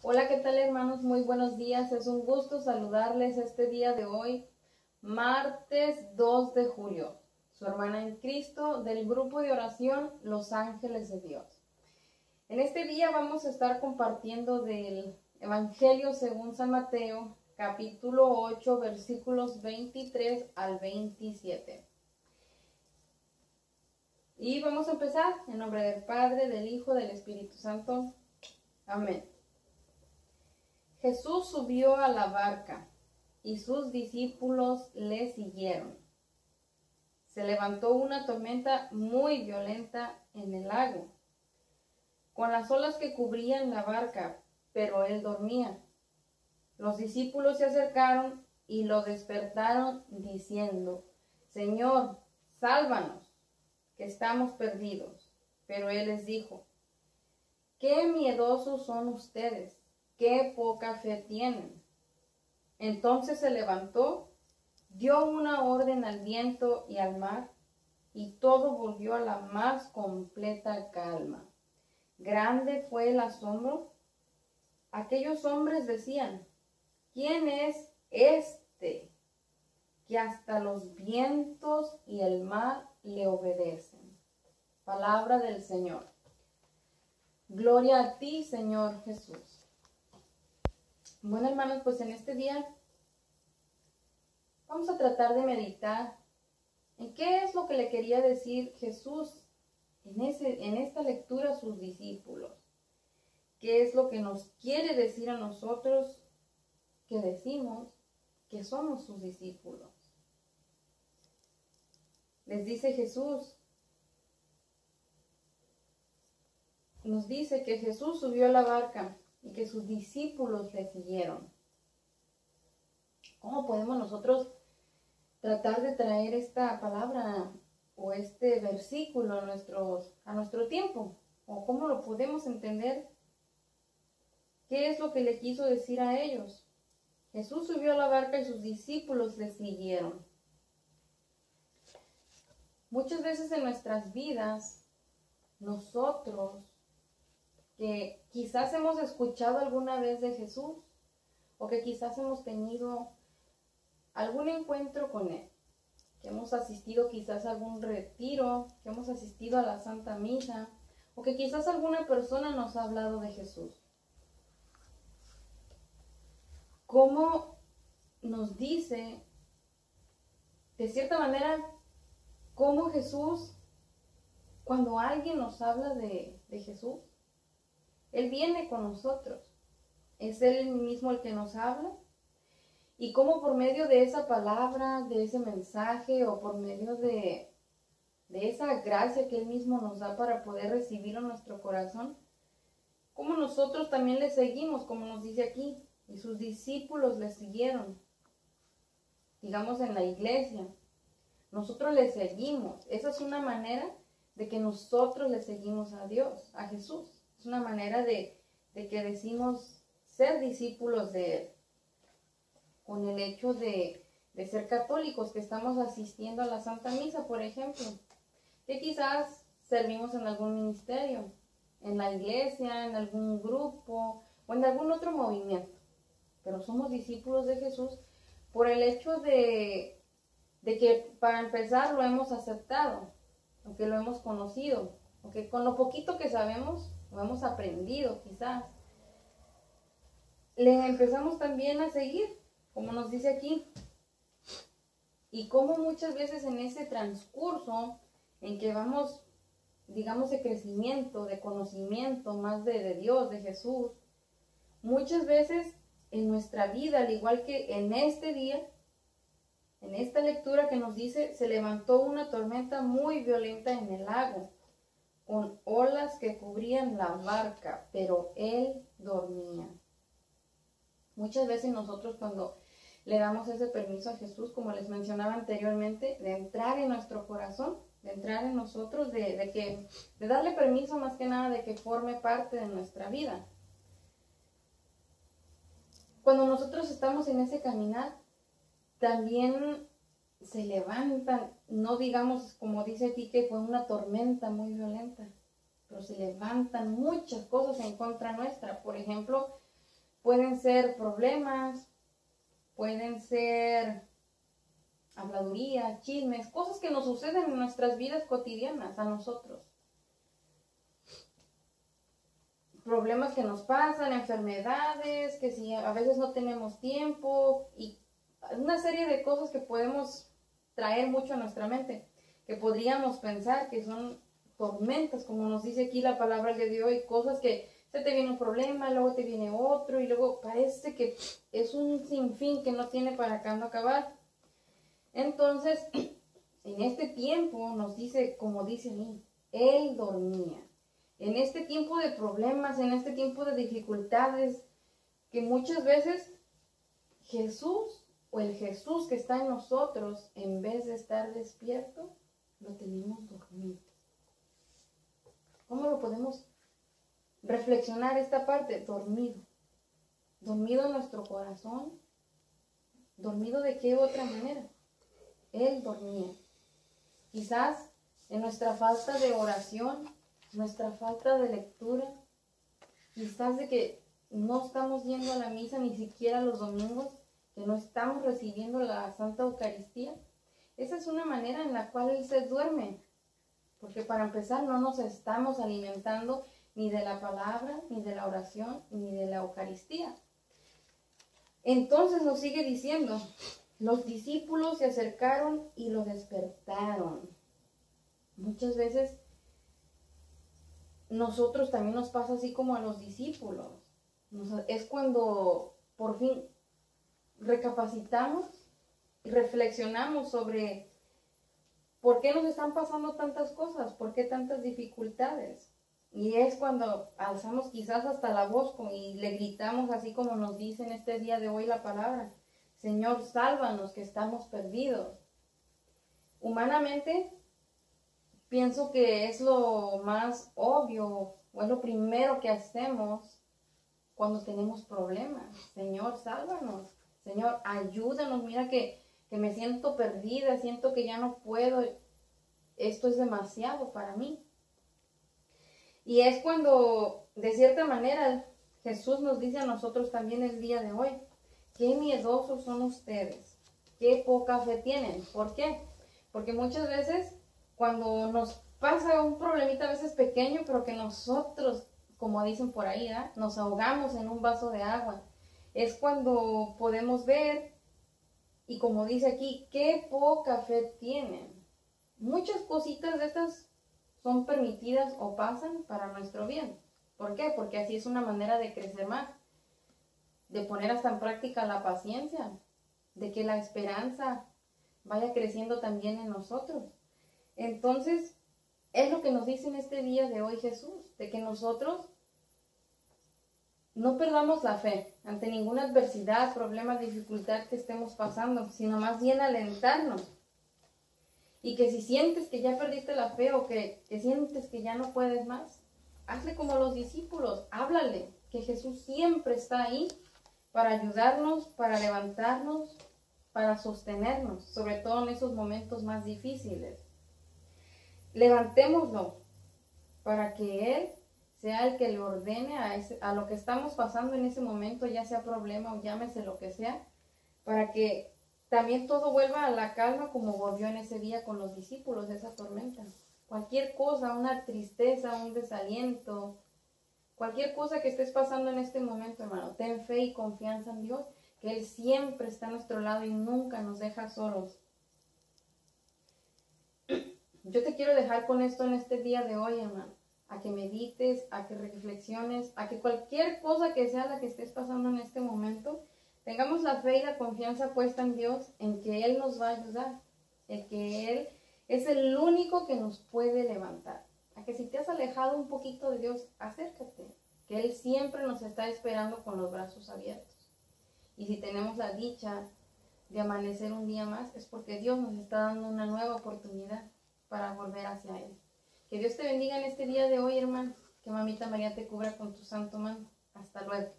Hola, ¿qué tal, hermanos? Muy buenos días. Es un gusto saludarles este día de hoy, martes 2 de julio. Su hermana en Cristo del grupo de oración Los Ángeles de Dios. En este día vamos a estar compartiendo del Evangelio según San Mateo, capítulo 8, versículos 23 al 27. Y vamos a empezar en nombre del Padre, del Hijo, del Espíritu Santo. Amén. Jesús subió a la barca y sus discípulos le siguieron. Se levantó una tormenta muy violenta en el lago, con las olas que cubrían la barca, pero él dormía. Los discípulos se acercaron y lo despertaron diciendo: Señor, sálvanos, que estamos perdidos. Pero él les dijo: qué miedosos son ustedes, qué poca fe tienen. Entonces se levantó, dio una orden al viento y al mar, y todo volvió a la más completa calma. Grande fue el asombro. Aquellos hombres decían: ¿quién es este que hasta los vientos y el mar le obedecen? Palabra del Señor. Gloria a ti, Señor Jesús. Bueno, hermanos, pues en este día vamos a tratar de meditar en qué es lo que le quería decir Jesús en esta lectura a sus discípulos. ¿Qué es lo que nos quiere decir a nosotros que decimos que somos sus discípulos? Les dice Jesús, nos dice que Jesús subió a la barca y que sus discípulos le siguieron. ¿Cómo podemos nosotros tratar de traer esta palabra o este versículo a nuestro tiempo? ¿O cómo lo podemos entender? ¿Qué es lo que le quiso decir a ellos? Jesús subió a la barca y sus discípulos le siguieron. Muchas veces en nuestras vidas, nosotros que quizás hemos escuchado alguna vez de Jesús o que quizás hemos tenido algún encuentro con Él, que hemos asistido quizás a algún retiro, que hemos asistido a la Santa Misa, o que quizás alguna persona nos ha hablado de Jesús. ¿Cómo nos dice, de cierta manera, cómo Jesús, cuando alguien nos habla de Jesús, Él viene con nosotros? Es Él mismo el que nos habla. Y cómo por medio de esa palabra, de ese mensaje, o por medio de esa gracia que Él mismo nos da para poder recibirlo en nuestro corazón, cómo nosotros también le seguimos, como nos dice aquí, y sus discípulos le siguieron. Digamos en la iglesia, nosotros le seguimos. Esa es una manera de que nosotros le seguimos a Dios, a Jesús. Es una manera de que decimos ser discípulos de Él. Con el hecho de ser católicos, que estamos asistiendo a la Santa Misa, por ejemplo, que quizás servimos en algún ministerio, en la iglesia, en algún grupo o en algún otro movimiento, pero somos discípulos de Jesús por el hecho de que para empezar lo hemos aceptado, o que lo hemos conocido, o que con lo poquito que sabemos lo hemos aprendido quizás. Le empezamos también a seguir, como nos dice aquí, y como muchas veces en ese transcurso en que vamos, digamos, de crecimiento, de conocimiento más de Dios, de Jesús, muchas veces en nuestra vida, al igual que en este día, en esta lectura que nos dice, se levantó una tormenta muy violenta en el lago, con olas que cubrían la barca, pero él dormía. Muchas veces nosotros cuando le damos ese permiso a Jesús, como les mencionaba anteriormente, de entrar en nuestro corazón, de entrar en nosotros, de darle permiso más que nada de que forme parte de nuestra vida. Cuando nosotros estamos en ese caminar, también se levantan, no digamos como dice aquí que fue una tormenta muy violenta, pero se levantan muchas cosas en contra nuestra. Por ejemplo, Pueden ser problemas, pueden ser habladuría, chismes, cosas que nos suceden en nuestras vidas cotidianas a nosotros. Problemas que nos pasan, enfermedades, que si a veces no tenemos tiempo y una serie de cosas que podemos traer mucho a nuestra mente, que podríamos pensar que son tormentas, como nos dice aquí la palabra el día de hoy, cosas que se te viene un problema, luego te viene otro y luego parece que es un sinfín que no tiene para cuándo acabar. Entonces, en este tiempo nos dice, como dice ahí, él dormía. En este tiempo de problemas, en este tiempo de dificultades, que muchas veces Jesús o el Jesús que está en nosotros, en vez de estar despierto, lo tenemos dormido. ¿Cómo lo podemos reflexionar esta parte? Dormido. Dormido en nuestro corazón. ¿Dormido de qué otra manera? Él dormía. Quizás en nuestra falta de oración, nuestra falta de lectura, quizás de que no estamos yendo a la misa ni siquiera los domingos, que no estamos recibiendo la Santa Eucaristía. Esa es una manera en la cual Él se duerme, porque para empezar no nos estamos alimentando ni de la palabra, ni de la oración, ni de la Eucaristía. Entonces nos sigue diciendo, los discípulos se acercaron y lo despertaron. Muchas veces nosotros también nos pasa así como a los discípulos. Es cuando por fin recapacitamos y reflexionamos sobre por qué nos están pasando tantas cosas, por qué tantas dificultades. Y es cuando alzamos quizás hasta la voz y le gritamos así como nos dice en este día de hoy la palabra: Señor, sálvanos que estamos perdidos. Humanamente, pienso que es lo más obvio o es lo primero que hacemos cuando tenemos problemas. Señor, sálvanos. Señor, ayúdanos. Mira que me siento perdida, siento que ya no puedo. Esto es demasiado para mí. Y es cuando, de cierta manera, Jesús nos dice a nosotros también el día de hoy: qué miedosos son ustedes, qué poca fe tienen. ¿Por qué? Porque muchas veces cuando nos pasa un problemita a veces pequeño, pero que nosotros, como dicen por ahí, nos ahogamos en un vaso de agua, es cuando podemos ver, y como dice aquí, qué poca fe tienen. Muchas cositas de estas son permitidas o pasan para nuestro bien. ¿Por qué? Porque así es una manera de crecer más, de poner hasta en práctica la paciencia, de que la esperanza vaya creciendo también en nosotros. Entonces, es lo que nos dice en este día de hoy Jesús, de que nosotros no perdamos la fe ante ninguna adversidad, problema, dificultad que estemos pasando, sino más bien alentarnos. Y que si sientes que ya perdiste la fe o que sientes que ya no puedes más, hazle como los discípulos, háblale, que Jesús siempre está ahí para ayudarnos, para levantarnos, para sostenernos, sobre todo en esos momentos más difíciles. Levantémoslo para que Él sea el que le ordene a lo que estamos pasando en ese momento, ya sea problema o llámese lo que sea, para que también todo vuelva a la calma como volvió en ese día con los discípulos de esa tormenta. Cualquier cosa, una tristeza, un desaliento, cualquier cosa que estés pasando en este momento, hermano, ten fe y confianza en Dios, que Él siempre está a nuestro lado y nunca nos deja solos. Yo te quiero dejar con esto en este día de hoy, hermano, a que medites, a que reflexiones, a que cualquier cosa que sea la que estés pasando en este momento, tengamos la fe y la confianza puesta en Dios, en que Él nos va a ayudar, en que Él es el único que nos puede levantar. A que si te has alejado un poquito de Dios, acércate, que Él siempre nos está esperando con los brazos abiertos. Y si tenemos la dicha de amanecer un día más, es porque Dios nos está dando una nueva oportunidad para volver hacia Él. Que Dios te bendiga en este día de hoy, hermano. Que Mamita María te cubra con tu santo manto. Hasta luego.